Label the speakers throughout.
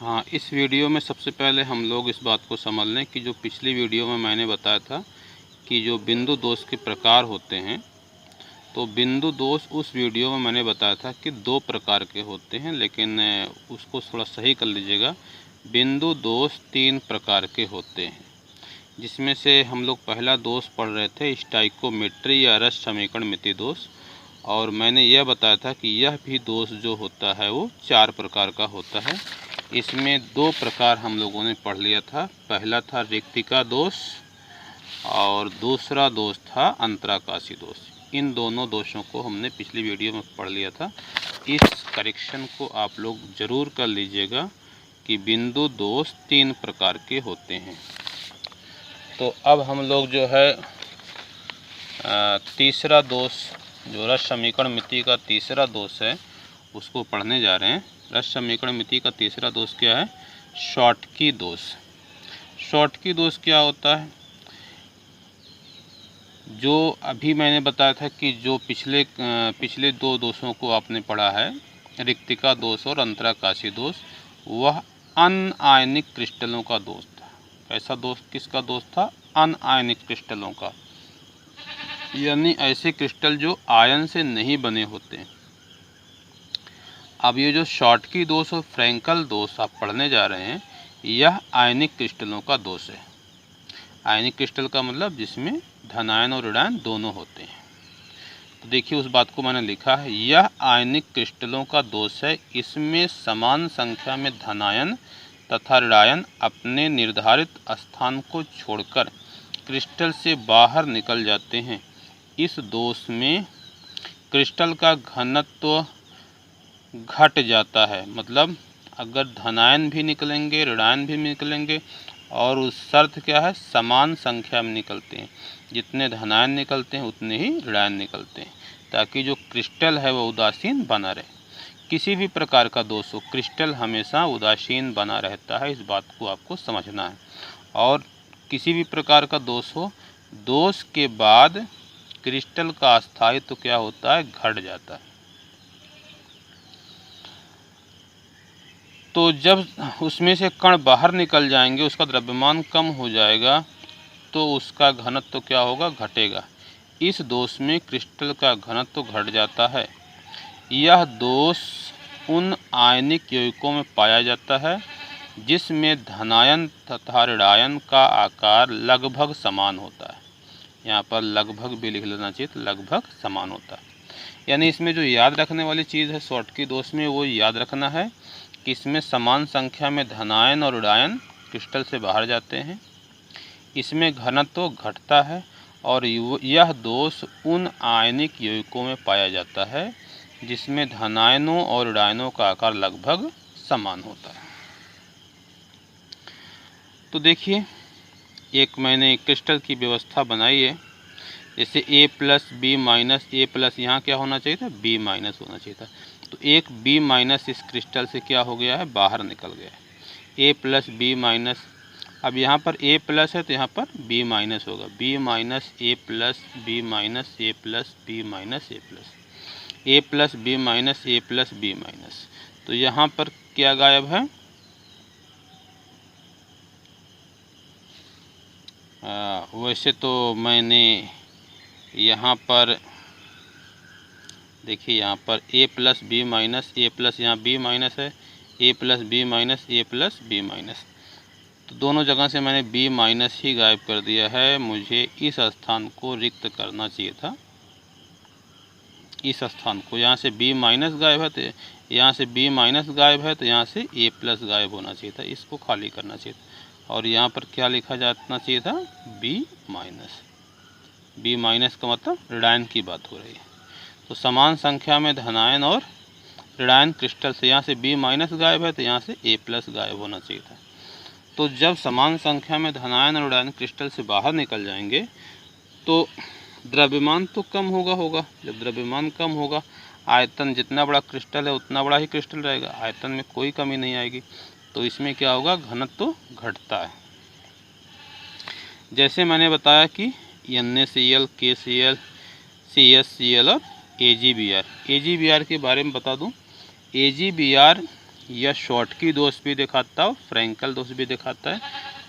Speaker 1: हाँ, इस वीडियो में सबसे पहले हम लोग इस बात को समझ लें कि जो पिछली वीडियो में मैंने बताया था कि जो बिंदु दोष के प्रकार होते हैं, तो बिंदु दोष उस वीडियो में मैंने बताया था कि 2 प्रकार के होते हैं, लेकिन उसको थोड़ा सही कर लीजिएगा। बिंदु दोष 3 प्रकार के होते हैं, जिसमें से हम लोग पहला दोष पढ़ रहे थे स्टाइकोमेट्री या रस समीकरण मिति दोष, और मैंने यह बताया था कि यह भी दोष जो होता है वो 4 प्रकार का होता है। इसमें 2 प्रकार हम लोगों ने पढ़ लिया था। पहला था रिक्तिका दोष और दूसरा दोष था अंतराकाशी दोष। इन दोनों दोषों को हमने पिछली वीडियो में पढ़ लिया था। इस करेक्शन को आप लोग ज़रूर कर लीजिएगा कि बिंदु दोष 3 प्रकार के होते हैं। तो अब हम लोग जो है तीसरा दोष, जो रस समीकरण मिति का तीसरा दोष है, उसको पढ़ने जा रहे हैं। रस समीकरण मिति का तीसरा दोष क्या है? शॉर्टकी दोष। शॉर्टकी दोष क्या होता है? जो अभी मैंने बताया था कि जो पिछले 2 दोषों को आपने पढ़ा है, रिक्तिका दोष और अंतराकाशी दोष, वह अनआयनिक क्रिस्टलों का दोष था। कैसा दोष? किसका दोष था? अनआयनिक क्रिस्टलों का, यानी ऐसे क्रिस्टल जो आयन से नहीं बने होते हैं। अब ये जो शॉर्टकी दोष और फ्रैंकल दोष आप पढ़ने जा रहे हैं, यह आयनिक क्रिस्टलों का दोष है। आयनिक क्रिस्टल का मतलब जिसमें धनायन और ऋणायन दोनों होते हैं। तो देखिए उस बात को मैंने लिखा है, यह आयनिक क्रिस्टलों का दोष है। इसमें समान संख्या में धनायन तथा ऋणायन अपने निर्धारित स्थान को छोड़कर क्रिस्टल से बाहर निकल जाते हैं। इस दोष में क्रिस्टल का घनत्व घट जाता है। मतलब अगर धनायन भी निकलेंगे, ऋणायन भी निकलेंगे, और उस शर्त क्या है? समान संख्या में निकलते हैं। जितने धनायन निकलते हैं उतने ही ऋणायन निकलते हैं, ताकि जो क्रिस्टल है वह उदासीन बना रहे। किसी भी प्रकार का दोष हो, क्रिस्टल हमेशा उदासीन बना रहता है। इस बात को आपको समझना है। और किसी भी प्रकार का दोष हो, दोष के बाद क्रिस्टल का स्थायित्व क्या होता है? घट जाता है। तो जब उसमें से कण बाहर निकल जाएंगे, उसका द्रव्यमान कम हो जाएगा, तो उसका घनत्व क्या होगा? घटेगा। इस दोष में क्रिस्टल का घनत्व घट जाता है। यह दोष उन आयनिक यौगिकों में पाया जाता है जिसमें धनायन तथा ऋणायन का आकार लगभग समान होता है। यहाँ पर लगभग भी लिख लेना चाहिए, तो लगभग समान होता है। यानी इसमें जो याद रखने वाली चीज़ है शॉर्टकी दोष में, वो याद रखना है कि इसमें समान संख्या में धनायन और ऋणायन क्रिस्टल से बाहर जाते हैं। इसमें घनत्व घटता है, और यह दोष उन आयनिक यौगिकों में पाया जाता है जिसमें धनायनों और ऋणायनों का आकार लगभग समान होता है। तो देखिए, एक मैंने क्रिस्टल की व्यवस्था बनाई है। जैसे A plus B minus A plus, यहाँ क्या होना चाहिए था? B माइनस होना चाहिए था। तो एक B माइनस इस क्रिस्टल से क्या हो गया है? बाहर निकल गया है। A प्लस B माइनस, अब यहाँ पर A प्लस है तो यहाँ पर B माइनस होगा। B minus A plus B minus A plus B minus A plus, A plus B minus A plus B minus. तो यहाँ पर क्या गायब है? वैसे तो मैंने यहाँ पर देखिए, यहाँ पर A plus B minus A plus, यहाँ B माइनस है, A plus B minus A plus B minus, तो दोनों जगह से मैंने B माइनस ही गायब कर दिया है। मुझे इस स्थान को रिक्त करना चाहिए था। इस स्थान को, यहाँ से B माइनस गायब है तो यहाँ से B माइनस गायब है, तो यहाँ से A प्लस गायब होना चाहिए था। इसको खाली करना चाहिए था, और यहाँ पर क्या लिखा जाना चाहिए था? B minus. B माइनस का मतलब ऋणायन की बात हो रही है। तो समान संख्या में धनायन और ऋणायन क्रिस्टल से, यहाँ से B माइनस गायब है तो यहाँ से A प्लस गायब होना चाहिए था। तो जब समान संख्या में धनायन और ऋणायन क्रिस्टल से बाहर निकल जाएंगे तो द्रव्यमान तो कम होगा। जब द्रव्यमान कम होगा, आयतन जितना बड़ा क्रिस्टल है उतना बड़ा ही क्रिस्टल रहेगा, आयतन में कोई कमी नहीं आएगी। तो इसमें क्या होगा? घनत्व तो घटता है। जैसे मैंने बताया कि NaCl, KCl, CsCl और AgBr। AgBr के बारे में बता दूं। AgBr यह शॉटकी दोष भी दिखाता है और फ्रैंकल दोष भी दिखाता है।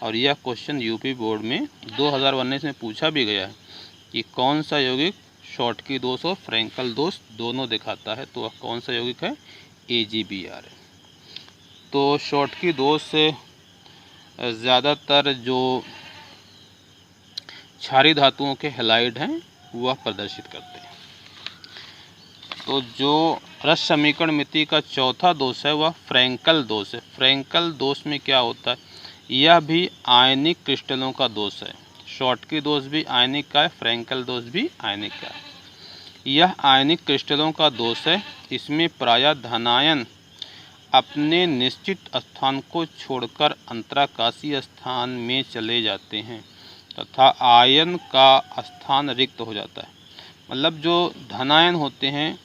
Speaker 1: और यह क्वेश्चन यूपी बोर्ड में 2019 में पूछा भी गया है कि कौन सा यौगिक शॉटकी दोष और फ्रैंकल दोष दोनों दिखाता है, तो वह कौन सा यौगिक है, AgBr है। तो शॉटकी दोष से ज़्यादातर जो क्षारीय धातुओं के हैलाइड हैं वह प्रदर्शित करते हैं। तो जो रस समीकरण मिति का चौथा दोष है वह फ्रैंकल दोष है। फ्रैंकल दोष में क्या होता है, यह भी आयनिक क्रिस्टलों का दोष है। शॉटकी दोष भी आयनिक का है, फ्रैंकल दोष भी आयनिक का है। यह आयनिक क्रिस्टलों का दोष है। इसमें प्रायः धनायन अपने निश्चित स्थान को छोड़कर अंतराकाशीय स्थान में चले जाते हैं तथा आयन का स्थान रिक्त हो जाता है। मतलब जो धनायन होते हैं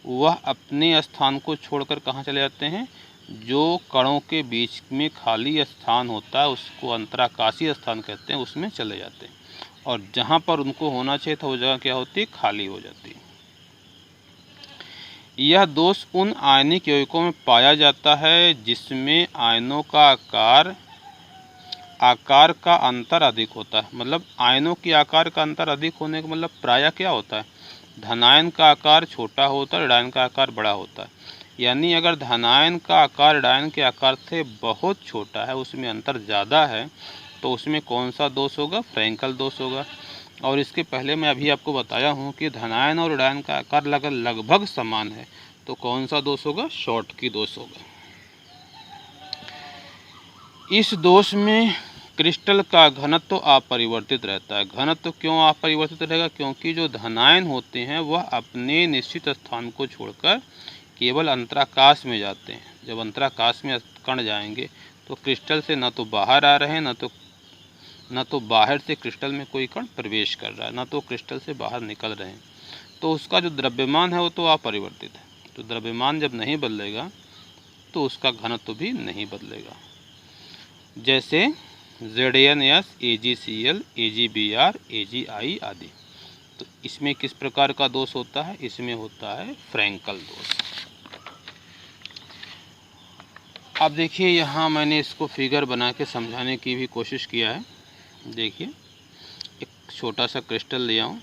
Speaker 1: वह अपने स्थान को छोड़कर कहाँ चले जाते हैं, जो कणों के बीच में खाली स्थान होता है उसको अंतराकाशीय स्थान कहते हैं, उसमें चले जाते हैं। और जहाँ पर उनको होना चाहिए था वो जगह क्या होती है, खाली हो जाती है। यह दोष उन आयनिक यौगिकों में पाया जाता है जिसमें आयनों का आकार का अंतर अधिक होता है। मतलब आयनों के आकार का अंतर अधिक होने का मतलब प्रायः क्या होता है, धनायन का आकार छोटा होता है, ऋणायन का आकार बड़ा होता है। यानी अगर धनायन का आकार ऋणायन के आकार से बहुत छोटा है, उसमें अंतर ज़्यादा है, तो उसमें कौन सा दोष होगा, फ्रैंकल दोष होगा। और इसके पहले मैं अभी आपको बताया हूँ कि धनायन और ऋणायन का आकार लगभग समान है, तो कौन सा दोष होगा, शॉटकी दोष होगा। इस दोष में क्रिस्टल का घनत्व अपरिवर्तित रहता है। घनत्व क्यों अपरिवर्तित रहेगा, क्योंकि जो धनायन होते हैं वह अपने निश्चित स्थान को छोड़कर केवल अंतराकाश में जाते हैं। जब अंतराकाश में कण जाएंगे तो क्रिस्टल से न तो बाहर आ रहे हैं, न तो बाहर से क्रिस्टल में कोई कण प्रवेश कर रहा है, न तो क्रिस्टल से बाहर निकल रहे हैं। तो उसका जो द्रव्यमान है वो तो अपरिवर्तित है। तो द्रव्यमान जब नहीं बदलेगा तो उसका घनत्व भी नहीं बदलेगा। जैसे ZnS, AgCl, AgBr, AgI आदि। तो इसमें किस प्रकार का दोष होता है, इसमें होता है फ्रैंकल दोष। अब देखिए यहाँ मैंने इसको फिगर बना के समझाने की भी कोशिश किया है। देखिए एक छोटा सा क्रिस्टल लिया हूँ।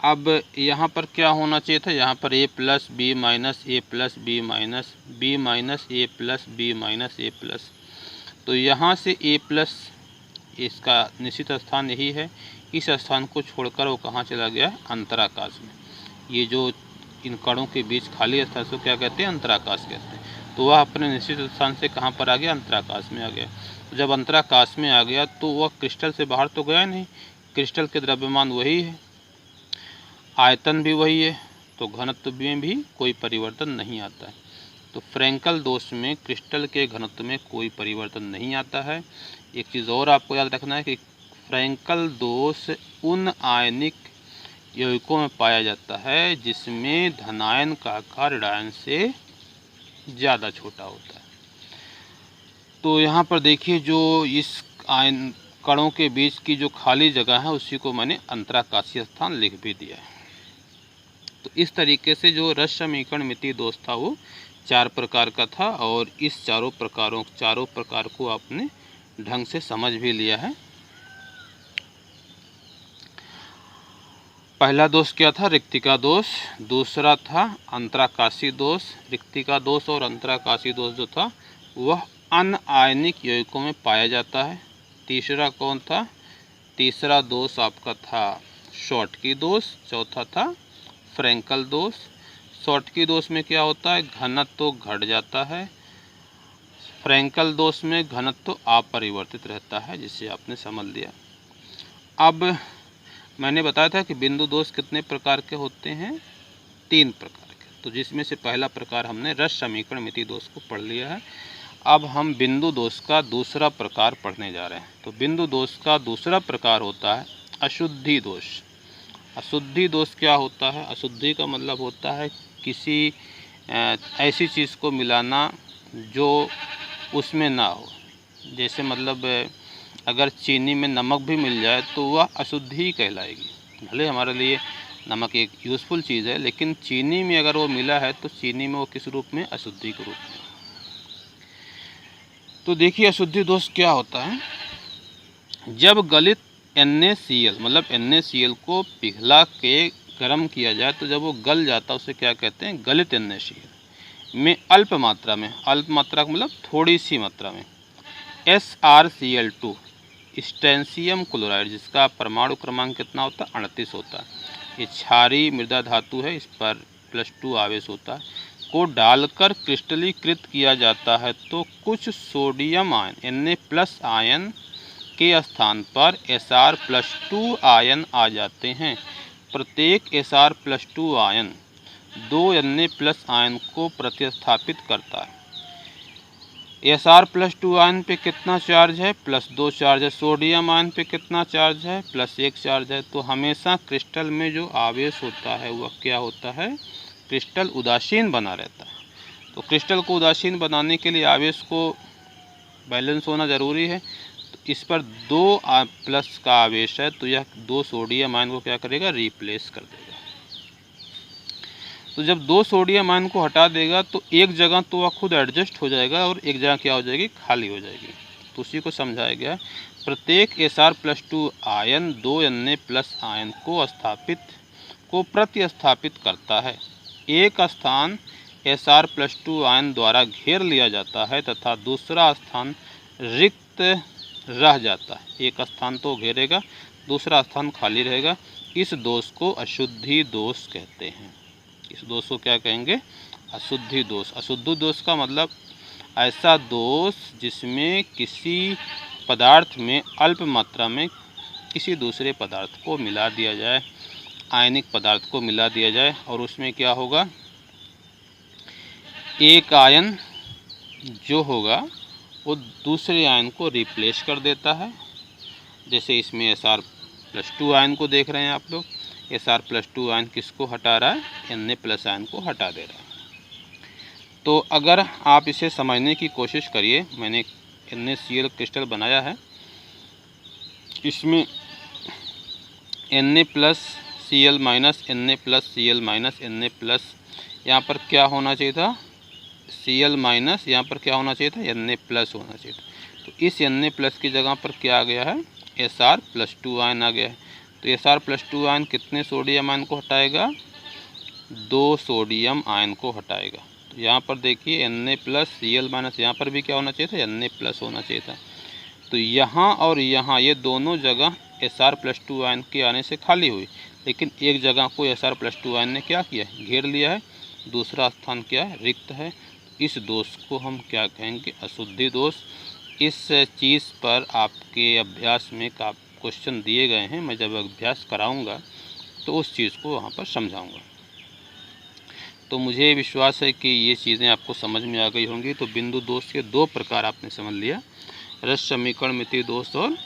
Speaker 1: अब यहाँ पर क्या होना चाहिए था, यहाँ पर A plus B minus A plus B minus B minus A plus B minus A plus. तो यहाँ से A प्लस, इसका निश्चित स्थान यही है, इस स्थान को छोड़कर वो कहाँ चला गया, अंतराकाश में। ये जो इन कणों के बीच खाली स्थान को क्या कहते हैं, अंतराकाश कहते हैं। तो वह अपने निश्चित स्थान से कहाँ पर आ गया, अंतराकाश में आ गया। तो जब अंतराकाश में आ गया तो वह क्रिस्टल से बाहर तो गया नहीं, क्रिस्टल के द्रव्यमान वही है, आयतन भी वही है, तो घनत्व में भी कोई परिवर्तन नहीं आता है। तो फ्रैंकल दोष में क्रिस्टल के घनत्व में कोई परिवर्तन नहीं आता है। एक चीज़ और आपको याद रखना है कि फ्रैंकल दोष उन आयनिक यौगिकों में पाया जाता है जिसमें धनायन का आकार ऋणायन से ज़्यादा छोटा होता है। तो यहाँ पर देखिए जो इस आयन कणों के बीच की जो खाली जगह है उसी को मैंने अंतराकाशीय स्थान लिख भी दिया है। तो इस तरीके से जो रस समीकरण मिति दोष था वो 4 प्रकार का था और इस चारों प्रकार को आपने ढंग से समझ भी लिया है। पहला दोष क्या था, रिक्तिका दोष। दूसरा था अंतराकाशी दोष। रिक्तिका दोष और अंतराकाशी दोष जो था वह अनआयनिक यौगिकों में पाया जाता है। तीसरा कौन था, तीसरा दोष आपका था शॉटकी दोष। चौथा था फ्रैंकल दोष। शॉटकी दोष में क्या होता है, घनत्व घट जाता है। फ्रैंकल दोष में घनत्व अपरिवर्तित रहता है, जिसे आपने समझ लिया। अब मैंने बताया था कि बिंदु दोष कितने प्रकार के होते हैं, 3 प्रकार के। तो जिसमें से पहला प्रकार हमने रस समीकरण मिति दोष को पढ़ लिया है। अब हम बिंदु दोष का दूसरा प्रकार पढ़ने जा रहे हैं। तो बिंदु दोष का दूसरा प्रकार होता है अशुद्धि दोष। अशुद्धि दोष क्या होता है, अशुद्धि का मतलब होता है किसी ऐसी चीज़ को मिलाना जो उसमें ना हो। जैसे मतलब अगर चीनी में नमक भी मिल जाए तो वह अशुद्धि कहलाएगी। भले हमारे लिए नमक एक यूज़फुल चीज़ है, लेकिन चीनी में अगर वो मिला है तो चीनी में वो किस रूप में, अशुद्धि के रूप में। तो देखिए अशुद्धि दोष क्या होता है। जब गलित NaCl मतलब NaCl को पिघला के गर्म किया जाए तो जब वो गल जाता है उसे क्या कहते हैं, गलित NaCl में अल्प मात्रा में, अल्प मात्रा का मतलब थोड़ी सी मात्रा में SrCl2 स्ट्रेंशियम क्लोराइड, जिसका परमाणु क्रमांक कितना होता है, 38 होता है, ये क्षारीय मृदा धातु है, इस पर +2 आवेश होता है, को डालकर क्रिस्टलीकृत किया जाता है तो कुछ सोडियम आयन Na+ आयन के स्थान पर Sr+2 आयन आ जाते हैं। प्रत्येक Sr+2 आयन 2 Na+ आयन को प्रतिस्थापित करता है। Sr+2 आयन पे कितना चार्ज है, +2 चार्ज है। सोडियम आयन पे कितना चार्ज है, +1 चार्ज है। तो हमेशा क्रिस्टल में जो आवेश होता है वह क्या होता है, क्रिस्टल उदासीन बना रहता है। तो क्रिस्टल को उदासीन बनाने के लिए आवेश को बैलेंस होना ज़रूरी है। तो इस पर 2+ का आवेश है तो यह 2 सोडियम आयन को क्या करेगा, रिप्लेस कर देगा। तो जब 2 सोडियम आयन को हटा देगा तो एक जगह तो वह खुद एडजस्ट हो जाएगा और एक जगह क्या हो जाएगी, खाली हो जाएगी। तो उसी को समझाया गया। प्रत्येक Sr+2 आयन 2 Na+ आयन को प्रतिस्थापित करता है। एक स्थान Sr+2 आयन द्वारा घेर लिया जाता है तथा दूसरा स्थान रिक्त रह जाता है। एक स्थान तो घेरेगा, दूसरा स्थान खाली रहेगा। इस दोष को अशुद्धि दोष कहते हैं। इस दोष को क्या कहेंगे, अशुद्धि दोष। अशुद्धि दोष का मतलब ऐसा दोष जिसमें किसी पदार्थ में अल्प मात्रा में किसी दूसरे पदार्थ को मिला दिया जाए, आयनिक पदार्थ को मिला दिया जाए, और उसमें क्या होगा, एक आयन जो होगा वो दूसरे आयन को रिप्लेस कर देता है। जैसे इसमें Sr+2 आयन को देख रहे हैं आप लोग, Sr+2 आयन किसको हटा रहा है, Na+ आयन को हटा दे रहा है। तो अगर आप इसे समझने की कोशिश करिए, मैंने NaCl क्रिस्टल बनाया है, इसमें Na+Cl- Na+Cl- यहाँ पर क्या होना चाहिए था, Cl- यहाँ पर क्या होना चाहिए था, Na+ होना चाहिए था। तो इस Na+ की जगह पर क्या आ गया है, Sr+2 आयन आ गया है। तो Sr+2 आयन कितने सोडियम आयन को हटाएगा, 2 सोडियम आयन को हटाएगा। तो यहाँ पर देखिए Na+Cl- यहाँ पर भी क्या होना चाहिए था, Na+ होना चाहिए था। तो यहाँ और यहाँ ये दोनों जगह Sr+2 आयन के आने से खाली हुई, लेकिन एक जगह को Sr+2 आयन ने क्या किया, घेर लिया है, दूसरा स्थान क्या है, रिक्त है। इस दोष को हम क्या कहेंगे, अशुद्धि दोष। इस चीज़ पर आपके अभ्यास में क्वेश्चन दिए गए हैं, मैं जब अभ्यास कराऊंगा तो उस चीज़ को वहाँ पर समझाऊंगा। तो मुझे विश्वास है कि ये चीज़ें आपको समझ में आ गई होंगी। तो बिंदु दोष के 2 प्रकार आपने समझ लिया, रस समीकरण मिति दोष और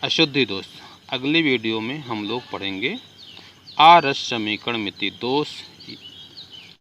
Speaker 1: अशुद्धि दोष। अगली वीडियो में हम लोग पढ़ेंगे आरस समीकरण मिति दोष